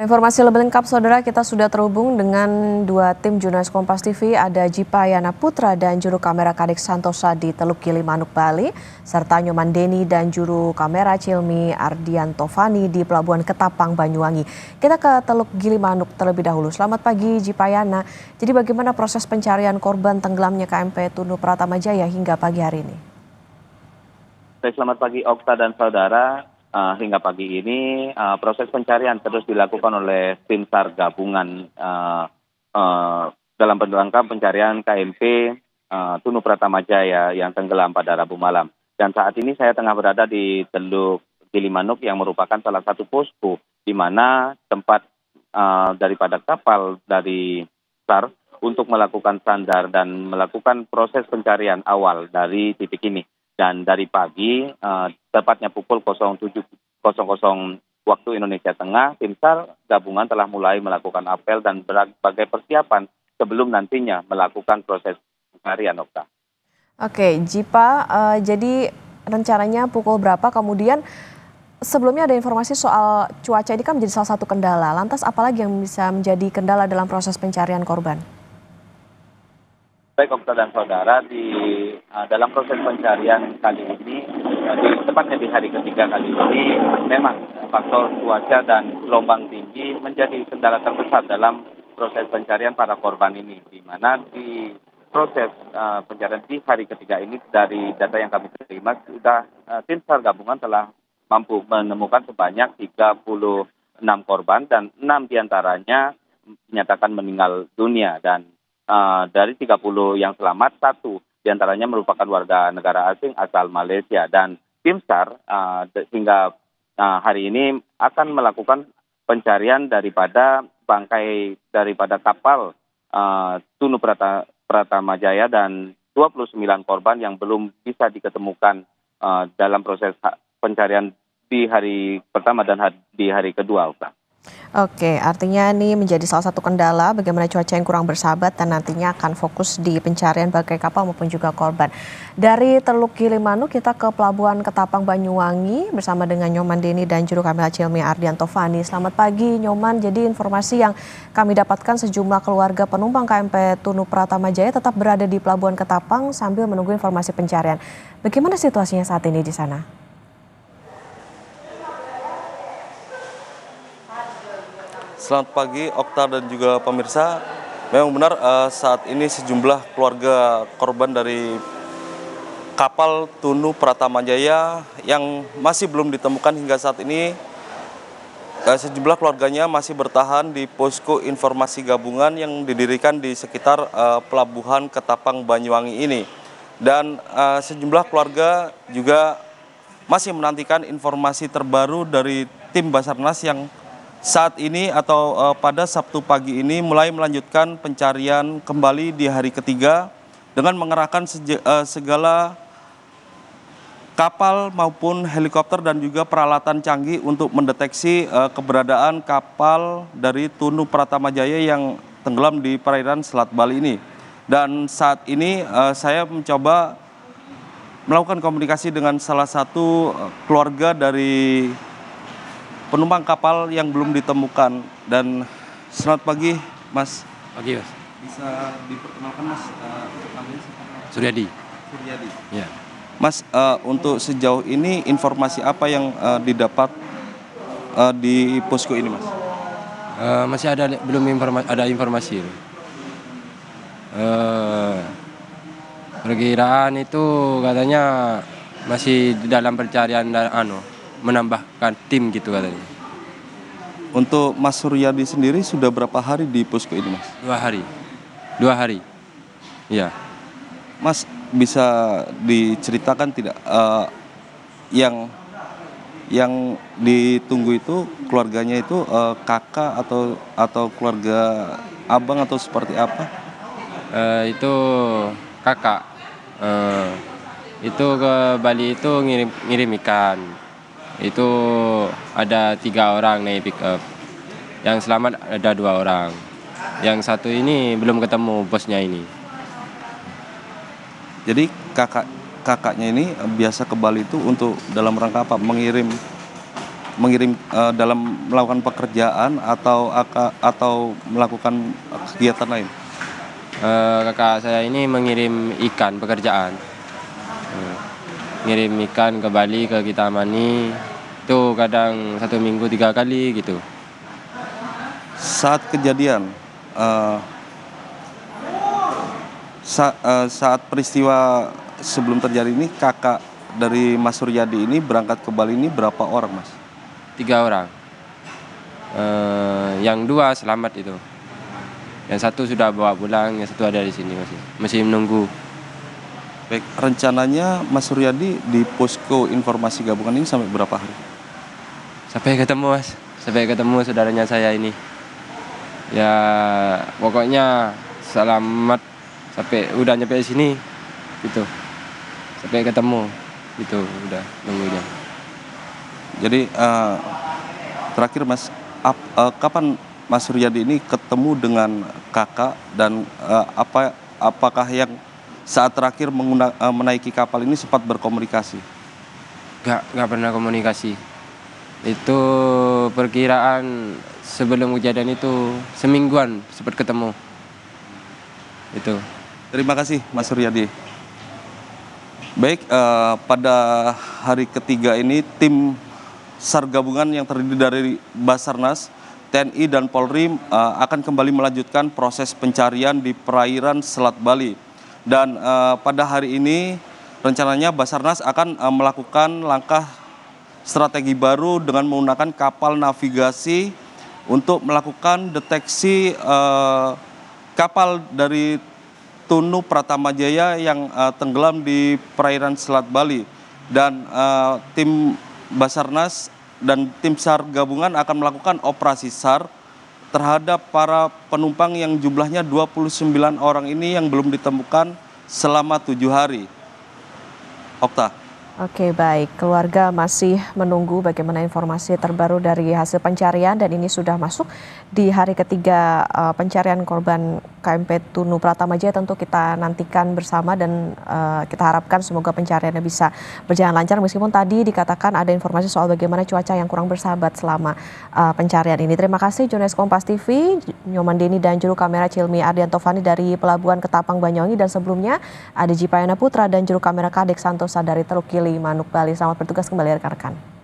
Informasi lebih lengkap saudara, kita sudah terhubung dengan dua tim jurnalis Kompas TV, ada Jipa Yana Putra dan juru kamera Kadek Santosa di Teluk Gilimanuk, Bali, serta Nyoman Deni dan juru kamera Cilmi Ardianto Fani di Pelabuhan Ketapang, Banyuwangi. Kita ke Teluk Gilimanuk terlebih dahulu. Selamat pagi Jipa Yana. Jadi bagaimana proses pencarian korban tenggelamnya KMP Tunu Pratama Jaya hingga pagi hari ini? Selamat pagi Okta dan saudara. Hingga pagi ini proses pencarian terus dilakukan oleh tim SAR gabungan dalam rangka pencarian KMP Tunu Pratama Jaya yang tenggelam pada Rabu malam. Dan saat ini saya tengah berada di Teluk Gilimanuk yang merupakan salah satu posko di mana tempat daripada kapal dari SAR untuk melakukan sandar dan melakukan proses pencarian awal dari titik ini. Dan dari pagi, tepatnya pukul 07.00 waktu Indonesia Tengah, tim SAR gabungan telah mulai melakukan apel dan berbagai persiapan sebelum nantinya melakukan proses pencarian, Okta. Oke, Jipa, jadi rencananya pukul berapa? Kemudian sebelumnya ada informasi soal cuaca ini kan menjadi salah satu kendala. Lantas apalagi yang bisa menjadi kendala dalam proses pencarian korban? Baik Okta dan saudara, dalam proses pencarian kali ini, tepatnya di hari ketiga kali ini, memang faktor cuaca dan gelombang tinggi menjadi kendala terbesar dalam proses pencarian para korban ini. Di mana di proses pencarian di hari ketiga ini, dari data yang kami terima, sudah tim SAR gabungan telah mampu menemukan sebanyak 36 korban dan 6 diantaranya dinyatakan meninggal dunia. Dan dari 30 yang selamat, 1 diantaranya merupakan warga negara asing asal Malaysia. Dan tim SAR hingga hari ini akan melakukan pencarian daripada bangkai daripada kapal Tunu Pratama Jaya dan 29 korban yang belum bisa diketemukan dalam proses pencarian di hari pertama dan di hari kedua. Oke, artinya ini menjadi salah satu kendala bagaimana cuaca yang kurang bersahabat dan nantinya akan fokus di pencarian bangkai kapal maupun juga korban. Dari Teluk Gilimanuk kita ke Pelabuhan Ketapang Banyuwangi bersama dengan Nyoman Deni dan juru kamera Cilmi Ardianto Fani. Selamat pagi Nyoman, jadi informasi yang kami dapatkan sejumlah keluarga penumpang KMP Tunu Pratama Jaya tetap berada di Pelabuhan Ketapang sambil menunggu informasi pencarian. Bagaimana situasinya saat ini di sana? Selamat pagi Okta dan juga pemirsa. Memang benar saat ini sejumlah keluarga korban dari kapal Tunu Pratama Jaya yang masih belum ditemukan hingga saat ini, sejumlah keluarganya masih bertahan di posko informasi gabungan yang didirikan di sekitar Pelabuhan Ketapang Banyuwangi ini. Dan sejumlah keluarga juga masih menantikan informasi terbaru dari tim Basarnas yang saat ini atau pada Sabtu pagi ini mulai melanjutkan pencarian kembali di hari ketiga dengan mengerahkan segala kapal maupun helikopter dan juga peralatan canggih untuk mendeteksi keberadaan kapal dari Tunu Pratama Jaya yang tenggelam di perairan Selat Bali ini. Dan saat ini saya mencoba melakukan komunikasi dengan salah satu keluarga dari penumpang kapal yang belum ditemukan. Dan selamat pagi Mas. Pagi Mas. Bisa diperkenalkan Mas, namanya siapa? Suryadi. Suryadi. Ya. Mas, untuk sejauh ini informasi apa yang didapat di posko ini Mas? Masih ada belum ada informasi. Perkiraan itu katanya masih di dalam pencarian dan menambahkan tim gitu katanya. Untuk Mas Suryadi sendiri sudah berapa hari di posko ini Mas? 2 hari. 2 hari. Iya. Mas bisa diceritakan tidak yang ditunggu itu keluarganya itu kakak atau keluarga abang atau seperti apa? Itu kakak. Itu ke Bali itu ngirim ikan. Itu ada 3 orang naik pick up. Yang selamat ada 2 orang. Yang satu ini belum ketemu bosnya ini. Jadi kakaknya ini biasa ke Bali itu untuk dalam rangka apa? Mengirim mengirim dalam melakukan pekerjaan atau melakukan kegiatan lain? Kakak saya ini mengirim ikan pekerjaan. Ngirim ikan ke Bali, ke Kintamani. Itu kadang 1 minggu 3 kali gitu. Saat kejadian, saat peristiwa sebelum terjadi ini, kakak dari Mas Suryadi ini berangkat ke Bali ini berapa orang, Mas? 3 orang. Yang 2 selamat itu. Yang 1 sudah bawa pulang, yang 1 ada di sini masih menunggu. Baik, rencananya Mas Suryadi di posko informasi gabungan ini sampai berapa hari? Sampai ketemu, Mas. Sampai ketemu saudaranya saya ini. Ya, pokoknya selamat sampai udah nyampe sini gitu. Sampai ketemu gitu, udah nunggunya. Jadi terakhir Mas, kapan Mas Suryadi ini ketemu dengan kakak dan apakah yang saat terakhir menaiki kapal ini sempat berkomunikasi? Nggak pernah komunikasi. Itu perkiraan sebelum kejadian itu semingguan sempat ketemu. Itu. Terima kasih Mas Suryadi. Baik, pada hari ketiga ini tim SAR gabungan yang terdiri dari Basarnas, TNI dan Polri akan kembali melanjutkan proses pencarian di perairan Selat Bali. Dan pada hari ini rencananya Basarnas akan melakukan langkah strategi baru dengan menggunakan kapal navigasi untuk melakukan deteksi kapal dari Tunu Pratamajaya yang tenggelam di perairan Selat Bali. Dan tim Basarnas dan tim SAR gabungan akan melakukan operasi SAR terhadap para penumpang yang jumlahnya 29 orang ini yang belum ditemukan selama 7 hari. Okta. Oke, baik. Keluarga masih menunggu bagaimana informasi terbaru dari hasil pencarian dan ini sudah masuk di hari ketiga pencarian korban KMP Tunu Pratamajaya. Tentu kita nantikan bersama dan kita harapkan semoga pencariannya bisa berjalan lancar meskipun tadi dikatakan ada informasi soal bagaimana cuaca yang kurang bersahabat selama pencarian ini. Terima kasih jurnalis Kompas TV, Nyoman Deni dan juru kamera Cilmi Ardianto Fani dari Pelabuhan Ketapang Banyuwangi, dan sebelumnya ada Jipayana Putra dan juru kamera Kadek Santosa dari Teluk Gili Manuk Bali. Selamat bertugas kembali rekan-rekan.